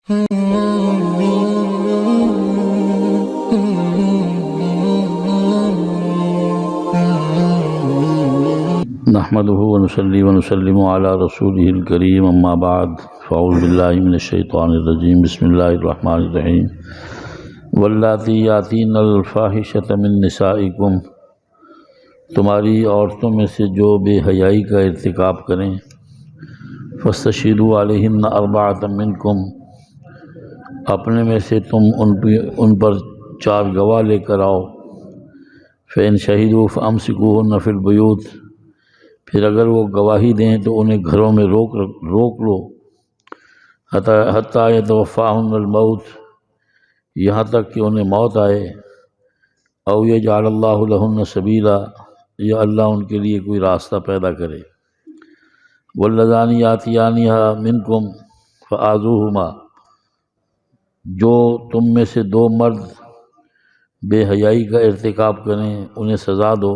نحمده ونصلي ونسلم على رسوله الكريم اما بعد فاعوذ بالله من الشیطان الرجیم بسم اللہ الرحمن الرحیم واللاتی یاتین الفاحشۃ من نسائکم، تمہاری عورتوں میں سے جو بے حیائی کا ارتکاب کریں، فاستشہدوا علیہن اربعۃ منکم، اپنے میں سے تم ان پر 4 گواہ لے کر آؤ، فإن شہدوا فامسکوہن فی البیوت، پھر اگر وہ گواہی دیں تو انہیں گھروں میں روک لو، حتیٰ یتوفاہن الموت، یہاں تک کہ انہیں موت آئے، او یجعل اللہ لہن سبیلا، یا اللہ ان کے لیے کوئی راستہ پیدا کرے، واللذان یاتیانہا منکم فآذوہما، جو تم میں سے 2 مرد بے حیائی کا ارتکاب کریں انہیں سزا دو،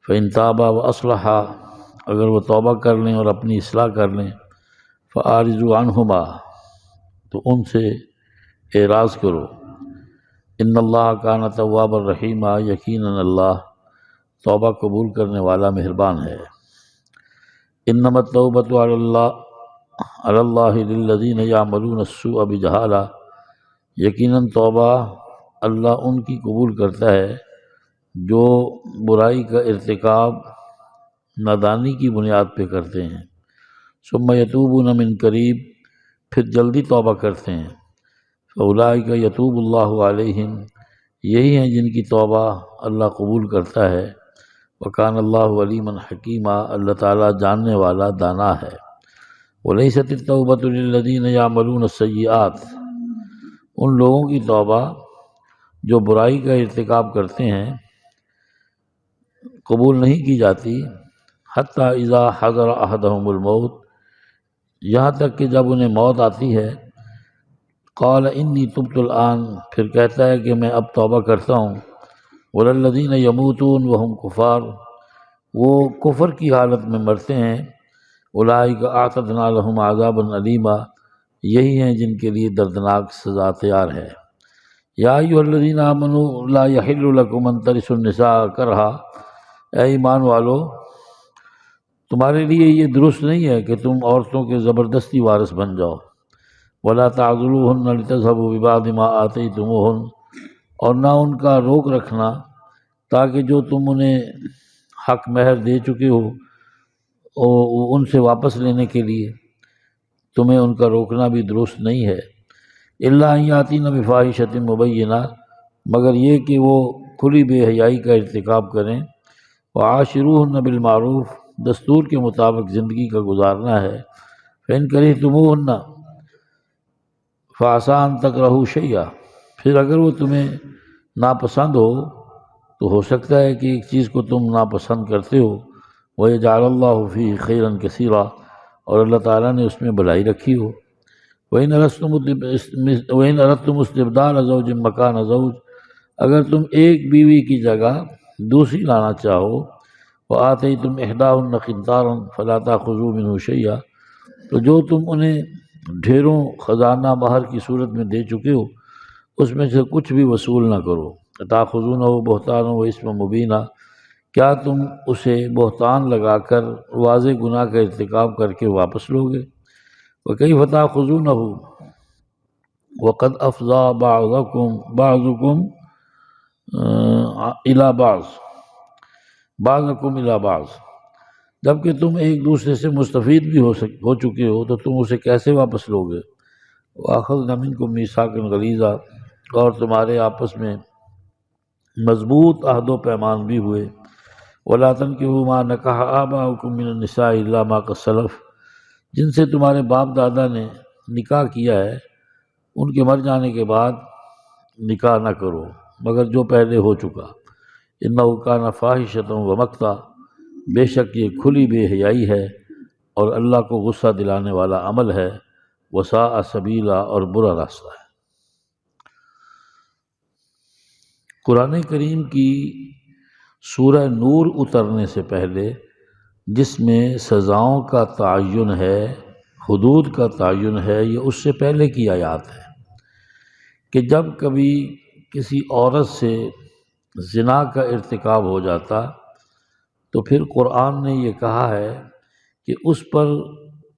فإن تابا وأصلحا، اگر وہ توبہ کر لیں اور اپنی اصلاح کر لیں، فأعرضوا عنہما، تو ان سے اعراض کرو، ان اللہ کان توابا رحیما، یقیناً اللہ توبہ قبول کرنے والا مہربان ہے، انما التوبۃ علی اللہ للذین یعملون السوء بجہالہ، یقیناً توبہ اللہ ان کی قبول کرتا ہے جو برائی کا ارتکاب نادانی کی بنیاد پہ کرتے ہیں، ثم یتوبون من قریب، پھر جلدی توبہ کرتے ہیں، فاولئک یتوب اللہ علیہم، یہی ہیں جن کی توبہ اللہ قبول کرتا ہے، وکان اللہ علیما حکیما، اللہ تعالیٰ جاننے والا دانا ہے، ولیست التوبۃ للذین یعملون السیئات، ان لوگوں کی توبہ جو برائی کا ارتکاب کرتے ہیں قبول نہیں کی جاتی، حتیٰ اذا حضر احدہم الموت، یہاں تک کہ جب انہیں موت آتی ہے، قال انی تبت الآن، پھر کہتا ہے کہ میں اب توبہ کرتا ہوں، والذین یموتون وہم کفار، وہ کفر کی حالت میں مرتے ہیں، اولئک اعتدنا لہم عذابا علیما، یہی ہیں جن کے لیے دردناک سزا تیار ہے، یا ایھا الذین آمنوا لا یحل لکم ان ترثوا النساء کرہا، اے ایمان والو تمہارے لیے یہ درست نہیں ہے کہ تم عورتوں کے زبردستی وارث بن جاؤ، ولا تعضلوہن لتذھبوا ببعض ما آتیتموہن، اور نہ ان کا روک رکھنا تاکہ جو تم انہیں حق مہر دے چکے ہو ان سے واپس لینے کے لیے، تمہیں ان کا روکنا بھی درست نہیں ہے، الا ان یاتین بفاحشۃ مبینہ، مگر یہ کہ وہ کھلی بے حیائی کا ارتکاب کریں، وعاشروہن بالمعروف، دستور کے مطابق زندگی کا گزارنا ہے، فإن کرہتموہن فعسیٰ ان تکرہوا شیئا، پھر اگر وہ تمہیں ناپسند ہو سکتا ہے کہ ایک چیز کو تم ناپسند کرتے ہو، وَيَجْعَلَ اللَّهُ فِيهِ خَيْرًا كَثِيرًا، اور اللہ تعالیٰ نے اس میں بھلائی رکھی ہو، وَإِنْ أَرَدْتُمُ اسْتِبْدَالَ زَوْجٍ مَكَانَ زَوْجٍ، اگر تم ایک بیوی کی جگہ دوسری لانا چاہو، وَآتَيْتُمْ إِحْدَاهُنَّ قِنْطَارًا فَلَا تَأْخُذُوا مِنْهُ شَيْئًا، تو جو تم انہیں ڈھیروں خزانہ مہر کی صورت میں دے چکے ہو اس میں سے کچھ بھی وصول نہ کرو، تأخذونہ بہتانا واسما مبینا، کیا تم اسے بہتان لگا کر واضح گناہ کا ارتکاب کر کے واپس لوگے، وَكَيْفَ تَأْخُذُونَهُ وَقَدْ أَفْضَىٰ بعضكم إِلَىٰ بعض، جبکہ تم ایک دوسرے سے مستفید بھی ہو چکے ہو تو تم اسے کیسے واپس لوگے، وَأَخَذْنَا مِنْكُم مِيثَاقًا غَلِيظًا، اور تمہارے آپس میں مضبوط عہد و پیمان بھی ہوئے، وَلَا تَنكِحُوا مَا نَكَحَ آبَاؤُكُم مِّنَ النِّسَاءِ إِلَّا مَا قَدْ سَلَفَ، جن سے تمہارے باپ دادا نے نکاح کیا ہے ان کے مر جانے کے بعد نکاح نہ کرو مگر جو پہلے ہو چکا، إِنَّهُ كَانَ فَاحِشَةً وَمَقْتًا، بے شک یہ کھلی بے حیائی ہے اور اللہ کو غصہ دلانے والا عمل ہے، وَسَاءَ سَبِيلًا، اور برا راستہ ہے۔ قرآن کریم کی سورہ نور اترنے سے پہلے جس میں سزاؤں کا تعین ہے، حدود کا تعین ہے یہ اس سے پہلے کی آیات ہے کہ جب کبھی کسی عورت سے زنا کا ارتکاب ہو جاتا تو پھر قرآن نے یہ کہا ہے کہ اس پر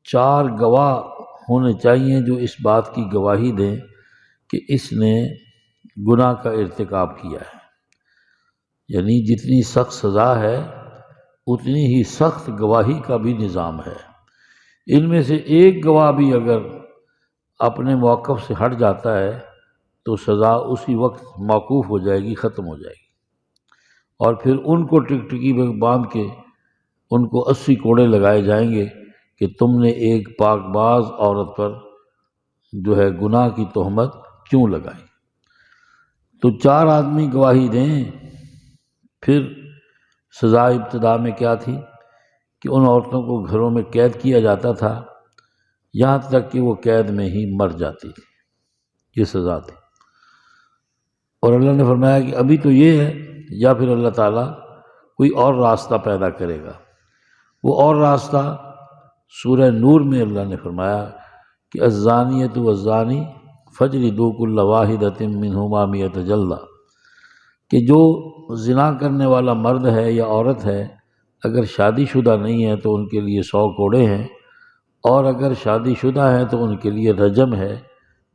4 گواہ ہونے چاہیے جو اس بات کی گواہی دیں کہ اس نے گناہ کا ارتکاب کیا ہے۔ یعنی جتنی سخت سزا ہے اتنی ہی سخت گواہی کا بھی نظام ہے۔ ان میں سے ایک گواہ بھی اگر اپنے موقف سے ہٹ جاتا ہے تو سزا اسی وقت موقوف ہو جائے گی، ختم ہو جائے گی، اور پھر ان کو ٹکٹکی میں باندھ کے ان کو 80 کوڑے لگائے جائیں گے کہ تم نے ایک پاک باز عورت پر جو ہے گناہ کی تہمت کیوں لگائی۔ تو 4 آدمی گواہی دیں۔ پھر سزا ابتدا میں کیا تھی کہ ان عورتوں کو گھروں میں قید کیا جاتا تھا یہاں تک کہ وہ قید میں ہی مر جاتی تھی، یہ سزا تھی۔ اور اللہ نے فرمایا کہ ابھی تو یہ ہے، یا پھر اللہ تعالیٰ کوئی اور راستہ پیدا کرے گا۔ وہ اور راستہ سورہ نور میں اللہ نے فرمایا کہ الزانیۃ والزانی فاجلدوا کل واحدۃ منہما 100 جلدہ، کہ جو زنا کرنے والا مرد ہے یا عورت ہے اگر شادی شدہ نہیں ہے تو ان کے لیے 100 کوڑے ہیں، اور اگر شادی شدہ ہے تو ان کے لیے رجم ہے،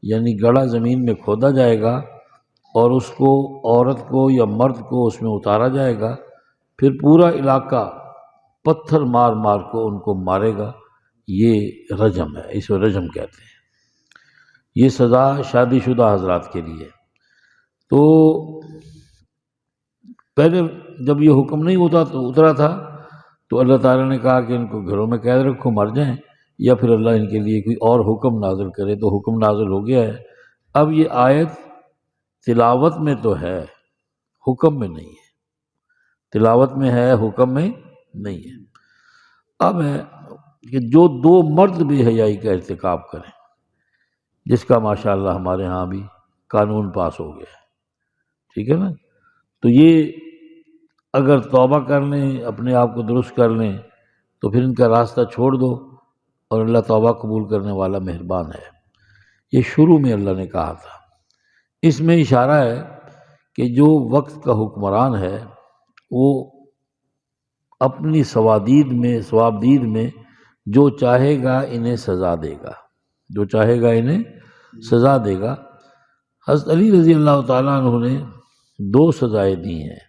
یعنی گڑھا زمین میں کھودا جائے گا اور اس کو عورت کو یا مرد کو اس میں اتارا جائے گا، پھر پورا علاقہ پتھر مار مار کو ان کو مارے گا۔ یہ رجم ہے، اس کو رجم کہتے ہیں۔ یہ سزا شادی شدہ حضرات کے لیے۔ تو پہلے جب یہ حکم نہیں ہوتا تو اترا تھا تو اللہ تعالیٰ نے کہا کہ ان کو گھروں میں قید رکھو، مر جائیں، یا پھر اللہ ان کے لیے کوئی اور حکم نازل کرے، تو حکم نازل ہو گیا ہے۔ اب یہ آیت تلاوت میں تو ہے، حکم میں نہیں ہے۔ تلاوت میں ہے، حکم میں نہیں ہے۔ اب ہے کہ جو 2 مرد بے حیائی کا ارتکاب کریں، جس کا ماشاءاللہ ہمارے ہاں بھی قانون پاس ہو گیا ہے، ٹھیک ہے نا، تو یہ اگر توبہ کر لیں، اپنے آپ کو درست کر لیں، تو پھر ان کا راستہ چھوڑ دو، اور اللہ توبہ قبول کرنے والا مہربان ہے۔ یہ شروع میں اللہ نے کہا تھا۔ اس میں اشارہ ہے کہ جو وقت کا حکمران ہے وہ اپنی ثوابدید میں جو چاہے گا انہیں سزا دے گا، جو چاہے گا انہیں سزا دے گا۔ حضرت علی رضی اللہ تعالیٰ عنہ نے 2 سزائیں دی ہیں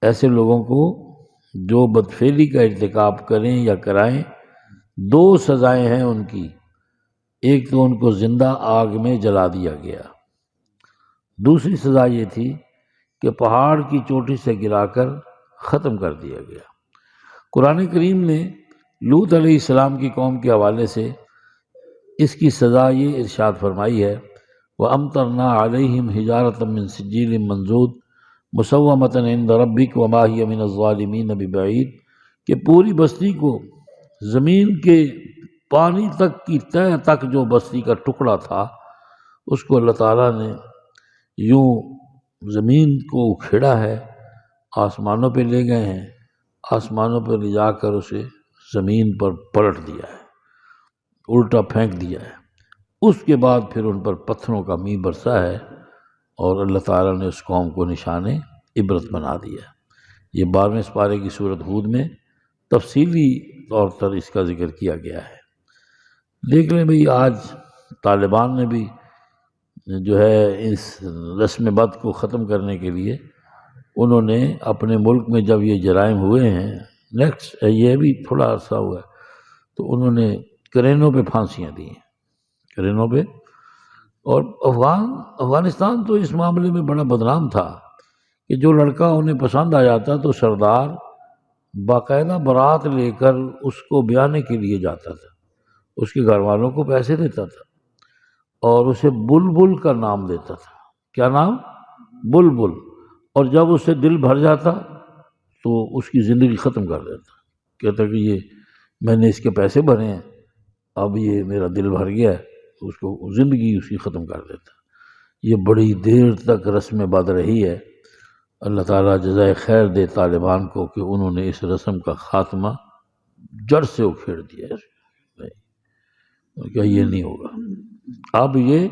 ایسے لوگوں کو جو بدفعلی کا ارتکاب کریں یا کرائیں۔ 2 سزائیں ہیں ان کی، ایک تو ان کو زندہ آگ میں جلا دیا گیا، دوسری سزا یہ تھی کہ پہاڑ کی چوٹی سے گرا کر ختم کر دیا گیا۔ قرآن کریم نے لوط علیہ السلام کی قوم کے حوالے سے اس کی سزا یہ ارشاد فرمائی ہے وَأَمْطَرْنَا عَلَيْهِمْ حِجَارَةً مِّن سِجِّيلٍ مَّنضُودٍ مُّسَوَّمَةً عِندَ رَبِّكَ وَمَا هِيَ مِنَ الظَّالِمِينَ بِبَعِيدٍ، کہ پوری بستی کو زمین کے پانی تک کی تہ تک جو بستی کا ٹکڑا تھا اس کو اللہ تعالیٰ نے یوں زمین کو اکھیڑا ہے، آسمانوں پہ لے گئے ہیں، آسمانوں پہ لے جا کر اسے زمین پر پلٹ دیا ہے، الٹا پھینک دیا ہے۔ اس کے بعد پھر ان پر پتھروں کا میਂہ برسا ہے، اور اللہ تعالیٰ نے اس قوم کو نشان عبرت بنا دیا۔ یہ 12ویں سپارے کی سورۃ ہود میں تفصیلی طور پر اس کا ذکر کیا گیا ہے۔ دیکھ لیں بھئی، آج طالبان نے بھی جو ہے اس رسم بد کو ختم کرنے کے لیے انہوں نے اپنے ملک میں جب یہ جرائم ہوئے ہیں، نیکسٹ یہ بھی تھوڑا عرصہ ہوا ہے، تو انہوں نے کرینوں پہ پھانسیاں دی ہیں، کرینوں پہ۔ اور افغانستان تو اس معاملے میں بڑا بدنام تھا کہ جو لڑکا انہیں پسند آ جاتا تو سردار باقاعدہ بارات لے کر اس کو بیانے کے لیے جاتا تھا، اس کے گھر والوں کو پیسے دیتا تھا اور اسے بلبل کا نام دیتا تھا۔ کیا نام؟ بلبل۔ اور جب اس سے دل بھر جاتا تو اس کی زندگی ختم کر دیتا، کہتا کہ یہ میں نے اس کے پیسے بھرے ہیں، اب یہ میرا دل بھر گیا ہے، اس کو زندگی اس کی ختم کر دیتا۔ یہ بڑی دیر تک رسم بد رہی ہے۔ اللہ تعالیٰ جزائے خیر دے طالبان کو کہ انہوں نے اس رسم کا خاتمہ جڑ سے اکھیڑ دیا ہے۔ کہ یہ نہیں ہوگا، اب یہ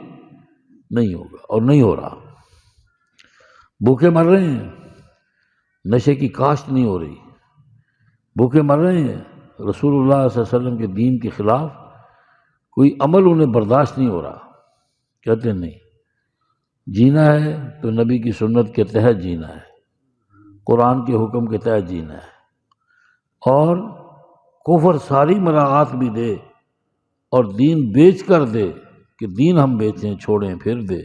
نہیں ہوگا اور نہیں ہو رہا۔ بھوکے مر رہے ہیں، نشے کی کاشت نہیں ہو رہی، بھوکے مر رہے ہیں، رسول اللہ صلی اللہ علیہ وسلم کے دین کے خلاف کوئی عمل انہیں برداشت نہیں ہو رہا، کہتے نہیں، جینا ہے تو نبی کی سنت کے تحت جینا ہے، قرآن کے حکم کے تحت جینا ہے، اور کفر ساری مراعات بھی دے اور دین بیچ کر دے کہ دین ہم بیچیں چھوڑیں پھر دے،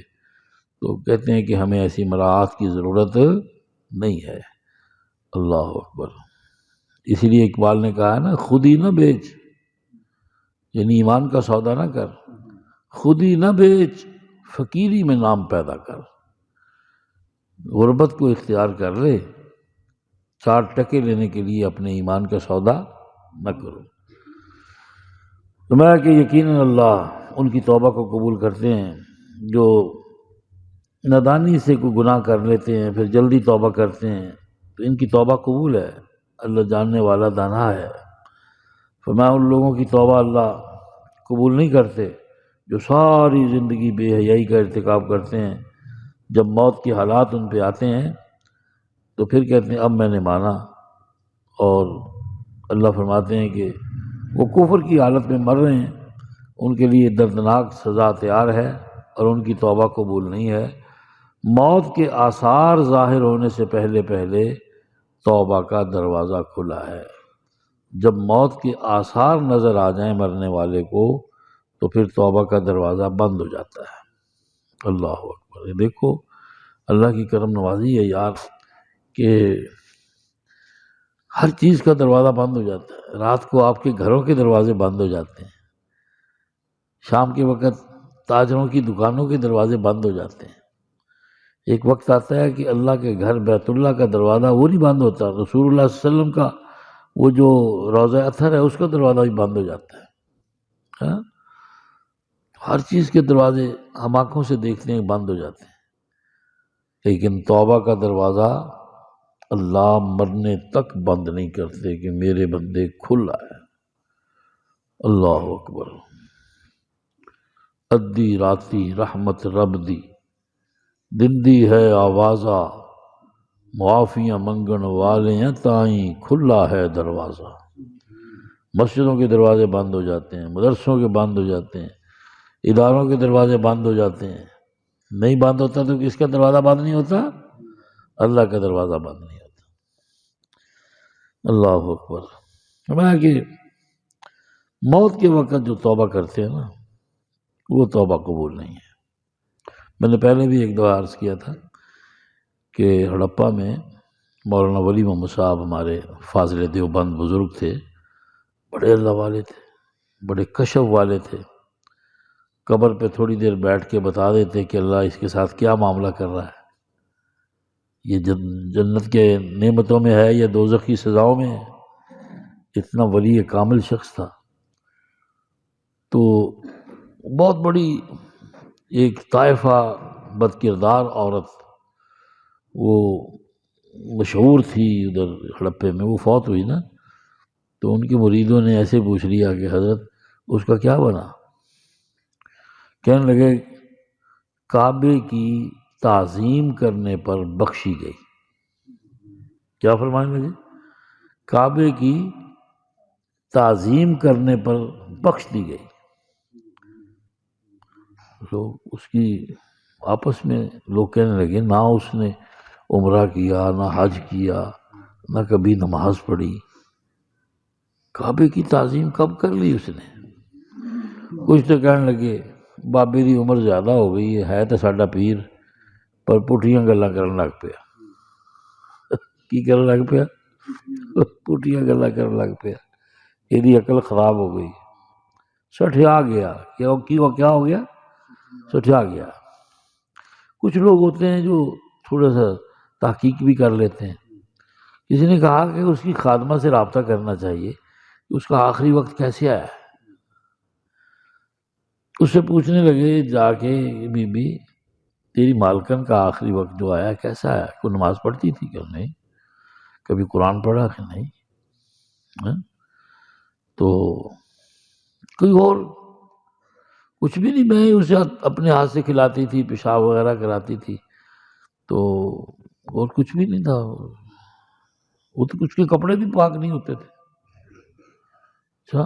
تو کہتے ہیں کہ ہمیں ایسی مراعات کی ضرورت نہیں ہے۔ اللہ اکبر۔ اسی لیے اقبال نے کہا ہے نا، خود ہی نہ بیچ، یعنی ایمان کا سودا نہ کر، خود ہی نہ بیچ، فقیری میں نام پیدا کر، غربت کو اختیار کر لے، 4 ٹکے لینے کے لیے اپنے ایمان کا سودا نہ کرو۔ فرمایا کہ یقیناً اللہ ان کی توبہ کو قبول کرتے ہیں جو نادانی سے کوئی گناہ کر لیتے ہیں پھر جلدی توبہ کرتے ہیں، تو ان کی توبہ قبول ہے، اللہ جاننے والا دانا ہے۔ فرمایا ان لوگوں کی توبہ اللہ قبول نہیں کرتے جو ساری زندگی بے حیائی کا ارتکاب کرتے ہیں، جب موت کے حالات ان پہ آتے ہیں تو پھر کہتے ہیں اب میں نے مانا، اور اللہ فرماتے ہیں کہ وہ کفر کی حالت میں مر رہے ہیں، ان کے لیے دردناک سزا تیار ہے اور ان کی توبہ قبول نہیں ہے۔ موت کے آثار ظاہر ہونے سے پہلے پہلے توبہ کا دروازہ کھلا ہے، جب موت کے آثار نظر آ جائیں مرنے والے کو تو پھر توبہ کا دروازہ بند ہو جاتا ہے۔ اللہ اکبر۔ یہ دیکھو اللہ کی کرم نوازی ہے یار کہ ہر چیز کا دروازہ بند ہو جاتا ہے، رات کو آپ کے گھروں کے دروازے بند ہو جاتے ہیں، شام کے وقت تاجروں کی دکانوں کے دروازے بند ہو جاتے ہیں، ایک وقت آتا ہے کہ اللہ کے گھر بیت اللہ کا دروازہ وہ نہیں بند ہوتا، رسول اللہ صلی اللہ علیہ وسلم کا وہ جو روضہ اطہر ہے اس کا دروازہ بھی بند ہو جاتا ہے۔ ہاں؟ ہر چیز کے دروازے ہم آنکھوں سے دیکھتے ہیں بند ہو جاتے ہیں، لیکن توبہ کا دروازہ اللہ مرنے تک بند نہیں کرتے کہ میرے بندے کھلا ہے۔ اللہ اکبر۔ ادی راتی رحمت رب دی، دن دی ہے آوازہ، معافیاں منگن والے ہیں تائیں کھلا ہے دروازہ۔ مسجدوں کے دروازے بند ہو جاتے ہیں، مدرسوں کے بند ہو جاتے ہیں، اداروں کے دروازے بند ہو جاتے ہیں، نہیں بند ہوتا تو کس کا دروازہ بند نہیں ہوتا؟ اللہ کا دروازہ بند نہیں ہوتا۔ اللہ اکبر۔ فرمایا کہ موت کے وقت جو توبہ کرتے ہیں نا وہ توبہ قبول نہیں ہے۔ میں نے پہلے بھی ایک دفعہ عرض کیا تھا کہ ہڑپا میں مولانا ولی محمد صاحب ہمارے فاضل دیوبند بزرگ تھے، بڑے اللہ والے تھے، بڑے کشف والے تھے، قبر پہ تھوڑی دیر بیٹھ کے بتا دیتے کہ اللہ اس کے ساتھ کیا معاملہ کر رہا ہے، یہ جنت کے نعمتوں میں ہے یا دوزخ کی سزاؤں میں ہے۔ اتنا ولی کامل شخص تھا۔ تو بہت بڑی ایک طائفہ بد کردار عورت وہ مشہور تھی ادھر ہڑپے میں، وہ فوت ہوئی نا، تو ان کے مریدوں نے ایسے پوچھ لیا کہ حضرت اس کا کیا بنا؟ کہنے لگے کعبے کی تعظیم کرنے پر بخشی گئی۔ کیا فرمانے لگے؟ کعبے کی تعظیم کرنے پر بخش دی گئی۔ لوگ اس کی آپس میں لوگ کہنے لگے نہ اس نے عمرہ کیا، نہ حج کیا، نہ کبھی نماز پڑھی، کعبے کی تعظیم کب کر لی اس نے؟ کچھ تو کہنے لگے بابے دی عمر زیادہ ہو گئی ہے تو ساڈا پیر، پر پٹھیاں گلاں کرن لگ پیا۔ کی کرن لگ پیا؟ پٹھیاں گلاں کرن لگ پیا، یہ عقل خراب ہو گئی، سٹھیا گیا۔ کیا ہو گیا؟ سٹھیا گیا۔ کچھ لوگ ہوتے ہیں جو تھوڑا سا تحقیق بھی کر لیتے ہیں۔ کسی نے کہا کہ اس کی خادمہ سے رابطہ کرنا چاہیے کہ اس کا آخری وقت کیسے آیا ہے۔ اس سے پوچھنے لگے جا کے بی بی تیری مالکن کا آخری وقت جو آیا کیسا آیا؟ کوئی نماز پڑھتی تھی کہ نہیں؟ کبھی قرآن پڑھا کہ نہیں؟ تو کوئی اور کچھ بھی نہیں، میں اسے اپنے ہاتھ سے کھلاتی تھی، پیشاب وغیرہ کراتی تھی، تو اور کچھ بھی نہیں تھا، وہ تو کچھ کے کپڑے بھی پاک نہیں ہوتے تھے۔ اچھا،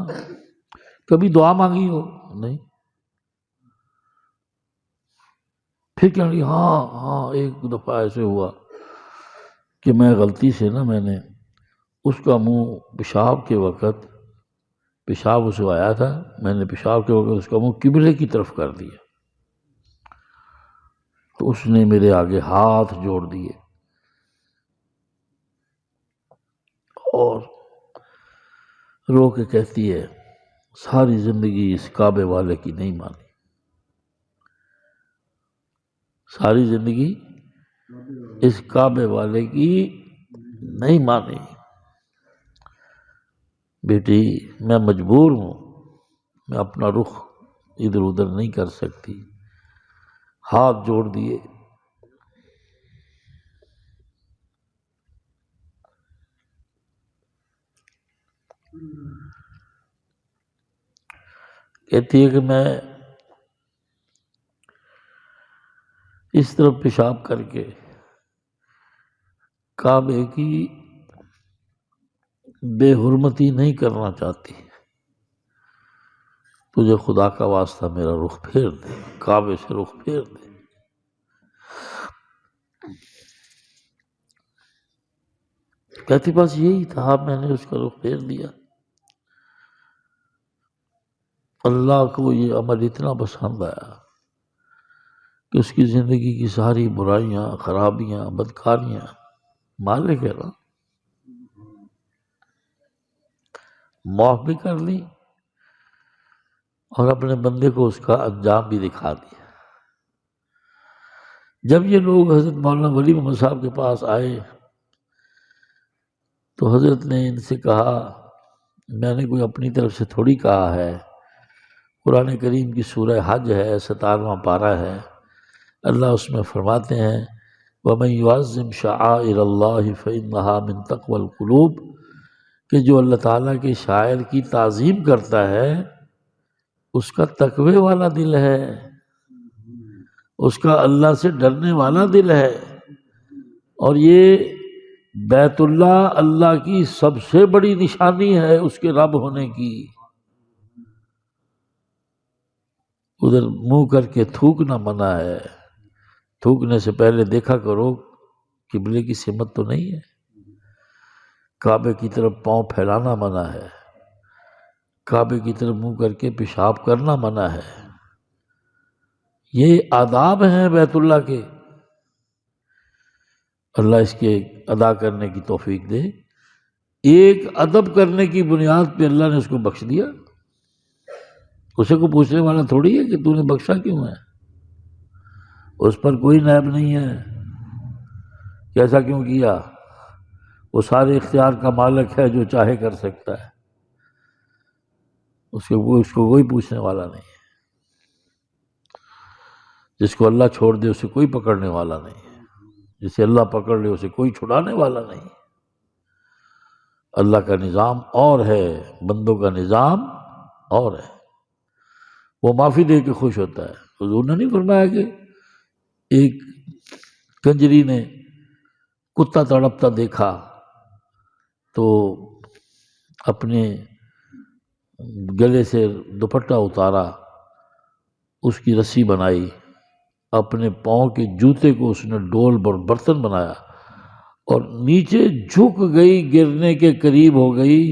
کبھی دعا مانگی ہو؟ نہیں۔ پھر کیا لگی، ہاں ایک دفعہ ایسے ہوا کہ میں غلطی سے میں نے اس کا منہ پیشاب کے وقت، پیشاب اسے آیا تھا، میں نے پیشاب کے وقت اس کا منہ قبلے کی طرف کر دیا، تو اس نے میرے آگے ہاتھ جوڑ دیے اور رو کے کہتی ہے ساری زندگی اس کعبے والے کی نہیں مانی، ساری زندگی اس کعبے والے کی نہیں مانی۔ بیٹی میں مجبور ہوں، میں اپنا رخ ادھر ادھر نہیں کر سکتی، ہاتھ جوڑ دیے۔ کہتی ہے کہ میں اس طرح پیشاب کر کے کعبے کی بے حرمتی نہیں کرنا چاہتی، تجھے خدا کا واسطہ میرا رخ پھیر دے، کعبے سے رخ پھیر دے۔ کہتی بس یہی تھا، میں نے اس کا رخ پھیر دیا۔ اللہ کو یہ عمل اتنا پسند آیا کہ اس کی زندگی کی ساری برائیاں، خرابیاں، بدکاریاں مالک ہے نا، معاف بھی کر لی اور اپنے بندے کو اس کا انجام بھی دکھا دیا۔ جب یہ لوگ حضرت مولانا ولی محمد صاحب کے پاس آئے تو حضرت نے ان سے کہا، میں نے کوئی اپنی طرف سے تھوڑی کہا ہے، قرآن کریم کی سورہ حج ہے، 17واں پارہ ہے، اللہ اس میں فرماتے ہیں وَمَن يُعَظِّمْ شَعَائِرَ اللَّهِ فَإِنَّهَا مِن تَقْوَى الْقُلُوبِ، کہ جو اللہ تعالیٰ کے شاعر کی تعظیم کرتا ہے اس کا تقوی والا دل ہے، اس کا اللہ سے ڈرنے والا دل ہے۔ اور یہ بیت اللہ اللہ کی سب سے بڑی نشانی ہے اس کے رب ہونے کی۔ ادھر منہ کر کے تھوکنا منع ہے، تھوکنے سے پہلے دیکھا کرو قبلے کی سمت تو نہیں ہے۔ کعبے کی طرف پاؤں پھیلانا منع ہے، کعبے کی طرف منہ کر کے پیشاب کرنا منع ہے۔ یہ آداب ہیں بیت اللہ کے، اللہ اس کے ادا کرنے کی توفیق دے۔ ایک ادب کرنے کی بنیاد پہ اللہ نے اس کو بخش دیا، اسے کو پوچھنے والا تھوڑی ہے کہ تو نے بخشا کیوں ہے، اس پر کوئی نیب نہیں ہے کہ ایسا کیوں کیا، وہ سارے اختیار کا مالک ہے، جو چاہے کر سکتا ہے، اس کو کوئی پوچھنے والا نہیں ہے۔ جس کو اللہ چھوڑ دے اسے کوئی پکڑنے والا نہیں ہے، جسے اللہ پکڑ لے اسے کوئی چھڑانے والا نہیں ہے۔ اللہ کا نظام اور ہے، بندوں کا نظام اور ہے۔ وہ معافی دے کے خوش ہوتا ہے۔ حضور نے نہیں فرمایا کہ ایک کنجری نے کتا تڑپتا دیکھا تو اپنے گلے سے دوپٹہ اتارا، اس کی رسی بنائی، اپنے پاؤں کے جوتے کو اس نے ڈول برتن بنایا اور نیچے جھک گئی، گرنے کے قریب ہو گئی،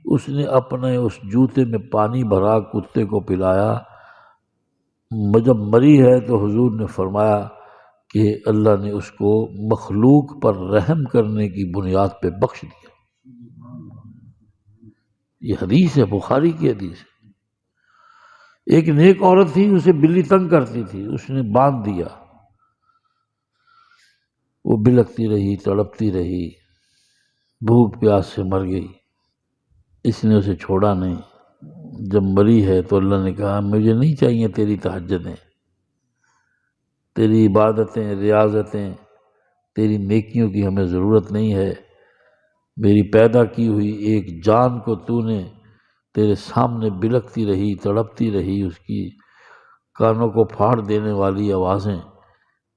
اس نے اپنے اس جوتے میں پانی بھرا، کتے کو پلایا۔ جب مری ہے تو حضور نے فرمایا کہ اللہ نے اس کو مخلوق پر رحم کرنے کی بنیاد پہ بخش دیا۔ یہ حدیث ہے، بخاری کی حدیث ہے۔ ایک نیک عورت تھی، اسے بلی تنگ کرتی تھی، اس نے باندھ دیا، وہ بلکتی رہی، تڑپتی رہی، بھوک پیاس سے مر گئی، اس نے اسے چھوڑا نہیں۔ جب مری ہے تو اللہ نے کہا مجھے نہیں چاہیے تیری تہجدیں، تیری عبادتیں، ریاضتیں، تیری نیکیوں کی ہمیں ضرورت نہیں ہے۔ میری پیدا کی ہوئی ایک جان کو تو نے تیرے سامنے بلکتی رہی، تڑپتی رہی، اس کی کانوں کو پھاڑ دینے والی آوازیں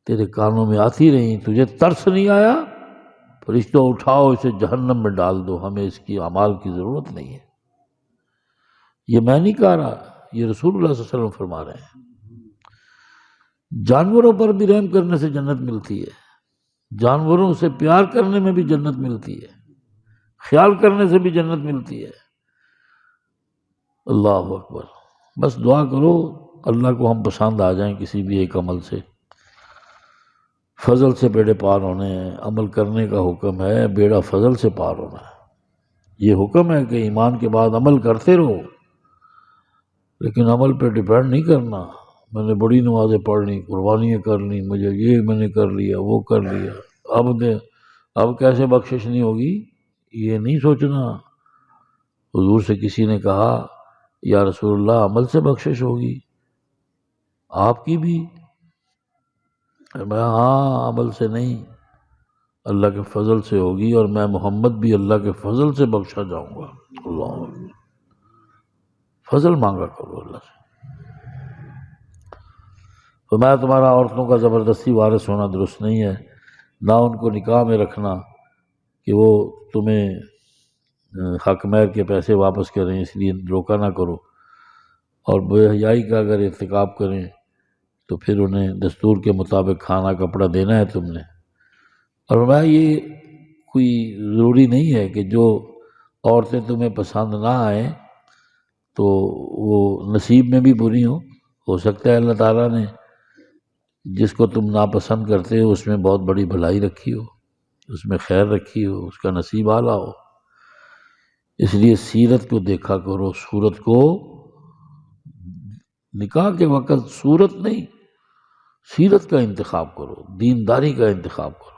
تیرے کانوں میں آتی رہیں، تجھے ترس نہیں آیا؟ فرشتوں اٹھاؤ اسے جہنم میں ڈال دو، ہمیں اس کی اعمال کی ضرورت نہیں ہے۔ یہ میں نہیں کہہ رہا، یہ رسول اللہ صلی اللہ علیہ وسلم فرما رہے ہیں۔ جانوروں پر بھی رحم کرنے سے جنت ملتی ہے، جانوروں سے پیار کرنے میں بھی جنت ملتی ہے، خیال کرنے سے بھی جنت ملتی ہے۔ اللہ اکبر۔ بس دعا کرو اللہ کو ہم پسند آ جائیں کسی بھی ایک عمل سے۔ فضل سے بیڑے پار ہونے ہیں، عمل کرنے کا حکم ہے، بیڑا فضل سے پار ہونا ہے۔ یہ حکم ہے کہ ایمان کے بعد عمل کرتے رہو، لیکن عمل پہ ڈیپینڈ نہیں کرنا۔ میں نے بڑی نمازیں پڑھ لی، قربانیاں کر لی، مجھے یہ میں نے کر لیا، وہ کر لیا، اب کیسے بخشش نہیں ہوگی، یہ نہیں سوچنا۔ حضور سے کسی نے کہا یا رسول اللہ عمل سے بخشش ہوگی آپ کی بھی؟ میں ہاں، عمل سے نہیں، اللہ کے فضل سے ہوگی، اور میں محمد بھی اللہ کے فضل سے بخشا جاؤں گا۔ اللہ اکبر۔ فضل مانگا کرو اللہ سے۔ تو میں تمہارا عورتوں کا زبردستی وارث ہونا درست نہیں ہے، نہ ان کو نکاح میں رکھنا کہ وہ تمہیں حق مہر کے پیسے واپس کریں، اس لیے روکا نہ کرو، اور بے حیائی کا اگر ارتکاب کریں تو پھر انہیں دستور کے مطابق کھانا کپڑا دینا ہے تم نے۔ اور میں یہ کوئی ضروری نہیں ہے کہ جو عورتیں تمہیں پسند نہ آئیں تو وہ نصیب میں بھی بری ہوں۔ ہو سکتا ہے اللہ تعالیٰ نے جس کو تم ناپسند کرتے ہو اس میں بہت بڑی بھلائی رکھی ہو، اس میں خیر رکھی ہو، اس کا نصیب اعلیٰ ہو۔ اس لیے سیرت کو دیکھا کرو، صورت کو۔ نکاح کے وقت صورت نہیں، سیرت کا انتخاب کرو، دینداری کا انتخاب کرو۔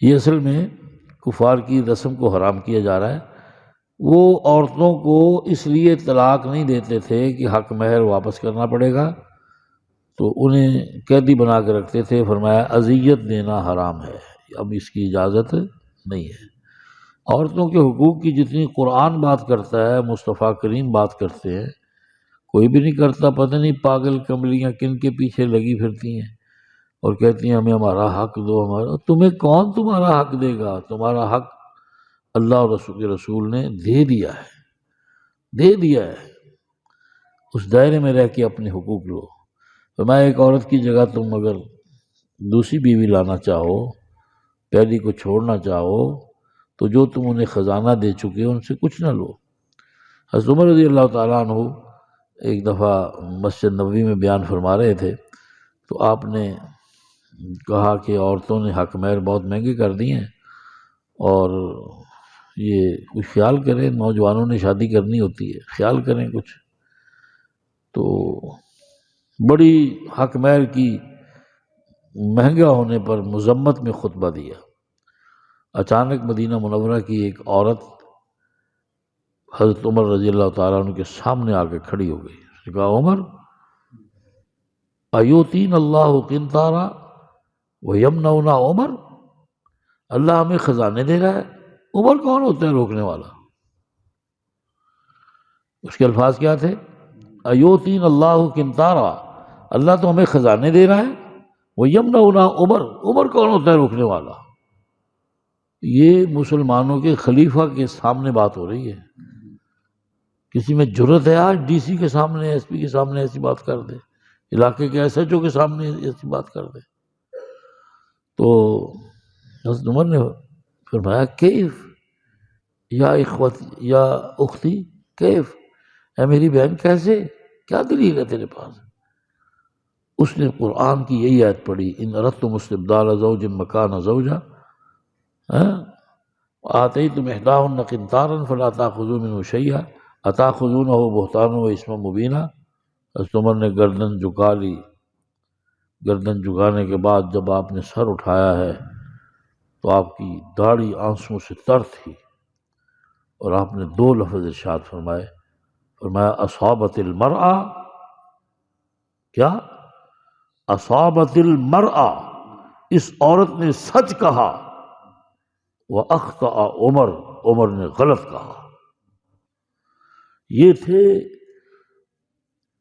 یہ اصل میں کفار کی رسم کو حرام کیا جا رہا ہے۔ وہ عورتوں کو اس لیے طلاق نہیں دیتے تھے کہ حق مہر واپس کرنا پڑے گا، تو انہیں قیدی بنا کے رکھتے تھے۔ فرمایا اذیت دینا حرام ہے، اب اس کی اجازت نہیں ہے۔ عورتوں کے حقوق کی جتنی قرآن بات کرتا ہے، مصطفیٰ کریم بات کرتے ہیں، کوئی بھی نہیں کرتا۔ پتہ نہیں پاگل کملیاں کن کے پیچھے لگی پھرتی ہیں اور کہتی ہیں ہمیں ہمارا حق دو، ہمارا۔ تمہیں کون تمہارا حق دے گا؟ تمہارا حق اللہ اور رسول کے رسول نے دے دیا ہے۔ اس دائرے میں رہ کے اپنے حقوق لو۔ تو میں ایک عورت کی جگہ تم اگر دوسری بیوی لانا چاہو، پہلی کو چھوڑنا چاہو، تو جو تم انہیں خزانہ دے چکے ان سے کچھ نہ لو۔ حضرت عمر رضی اللہ تعالیٰ عنہ ایک دفعہ مسجد نبوی میں بیان فرما رہے تھے، تو آپ نے کہا کہ عورتوں نے حق مہر بہت مہنگے کر دیے ہیں، اور یہ کچھ خیال کریں، نوجوانوں نے شادی کرنی ہوتی ہے، خیال کریں کچھ۔ تو بڑی حق مہر کی مہنگا ہونے پر مذمت میں خطبہ دیا۔ اچانک مدینہ منورہ کی ایک عورت حضرت عمر رضی اللہ تعالیٰ عنہ کے سامنے آ کے کھڑی ہو گئی۔ اس نے کہا عمر ایوتین اللہ قنطارا ویمنعنا عمر، اللہ ہمیں خزانے دے رہا ہے، عمر کون ہوتا ہے روکنے والا؟ اس کے الفاظ کیا تھے؟ ایوتین اللہ قنطارا، اللہ تو ہمیں خزانے دے رہا ہے، ویمنعنا عمر، عمر کون ہوتا ہے روکنے والا؟ یہ مسلمانوں کے خلیفہ کے سامنے بات ہو رہی ہے۔ کسی میں جرت ہے آج ڈی سی کے سامنے، ایس پی کے سامنے ایسی بات کر دے، علاقے کے ایس ایچ او کے سامنے ایسی بات کر دے؟ تو حضرت عمر نے فرمایا کیف یا یا اختی، کیف، اے میری بہن کیسے، کیا دلیل ہے تیرے پاس؟ اس نے قرآن کی یہی آیت پڑھی، ان اردتم استبدال زوج مکان زوجہ آتیتم احداہن قنطارا فلا تأخذوا منہ شیئا اتأخذونہ بہتانا واثما مبینا۔ حضرت عمر نے گردن جھکا لی۔ گردن جھکانے کے بعد جب آپ نے سر اٹھایا ہے تو آپ کی داڑھی آنسوں سے تر تھی، اور آپ نے دو لفظ ارشاد فرمائے، فرمایا اصابت المرأة، کیا؟ اصابت المرأة، اس عورت نے سچ کہا، وَأَخْطَأَ عمر، عمر نے غلط کہا۔ یہ تھے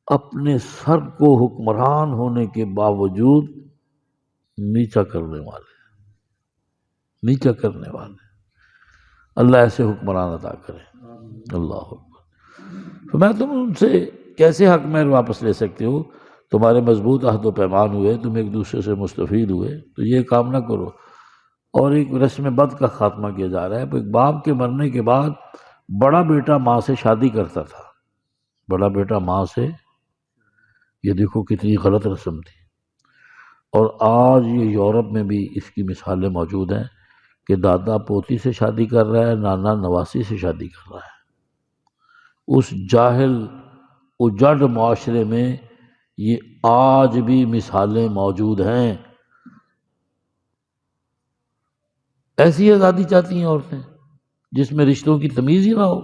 اپنے سر کو حکمران ہونے کے باوجود نیچا کرنے والے، نیچا کرنے والے، اللہ ایسے حکمران عطا کرے۔ اللہ اکبر۔ تو میں تم ان سے کیسے حق مہر واپس لے سکتے ہو؟ تمہارے مضبوط عہد و پیمان ہوئے، تم ایک دوسرے سے مستفید ہوئے، تو یہ کام نہ کرو۔ اور ایک رسم بد کا خاتمہ کیا جا رہا ہے۔ ایک باپ کے مرنے کے بعد بڑا بیٹا ماں سے شادی کرتا تھا، بڑا بیٹا ماں سے، یہ دیکھو کتنی غلط رسم تھی۔ اور آج یہ یورپ میں بھی اس کی مثالیں موجود ہیں کہ دادا پوتی سے شادی کر رہا ہے، نانا نواسی سے شادی کر رہا ہے۔ اس جاہل اجڑ معاشرے میں یہ آج بھی مثالیں موجود ہیں۔ ایسی آزادی چاہتی ہیں عورتیں جس میں رشتوں کی تمیز ہی نہ ہو۔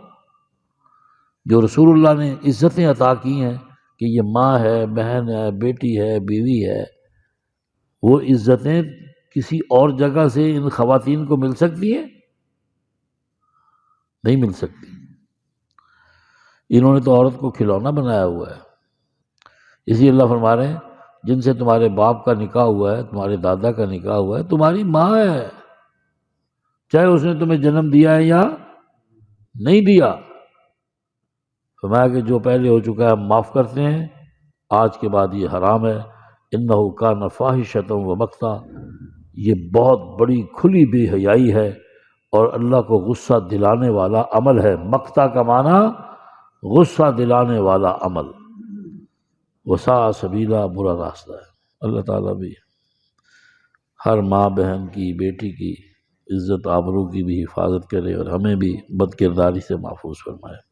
جو رسول اللہ نے عزتیں عطا کی ہیں کہ یہ ماں ہے، بہن ہے، بیٹی ہے، بیوی ہے، وہ عزتیں کسی اور جگہ سے ان خواتین کو مل سکتی ہیں؟ نہیں مل سکتی۔ انہوں نے تو عورت کو کھلونا بنایا ہوا ہے۔ اسی اللہ فرما رہے ہیں جن سے تمہارے باپ کا نکاح ہوا ہے، تمہارے دادا کا نکاح ہوا ہے، تمہاری ماں ہے، چاہے اس نے تمہیں جنم دیا ہے یا نہیں دیا۔ فرمایا کہ جو پہلے ہو چکا ہے ہم معاف کرتے ہیں، آج کے بعد یہ حرام ہے۔ انہ کان فاحشۃ و مقتا، یہ بہت بڑی کھلی بے حیائی ہے اور اللہ کو غصہ دلانے والا عمل ہے۔ مقتا کا معنی غصہ دلانے والا عمل، وساء سبیلا، برا راستہ ہے۔ اللہ تعالیٰ بھی ہر ماں بہن کی، بیٹی کی عزت آبرو کی بھی حفاظت کرے اور ہمیں بھی بد کرداری سے محفوظ فرمائے۔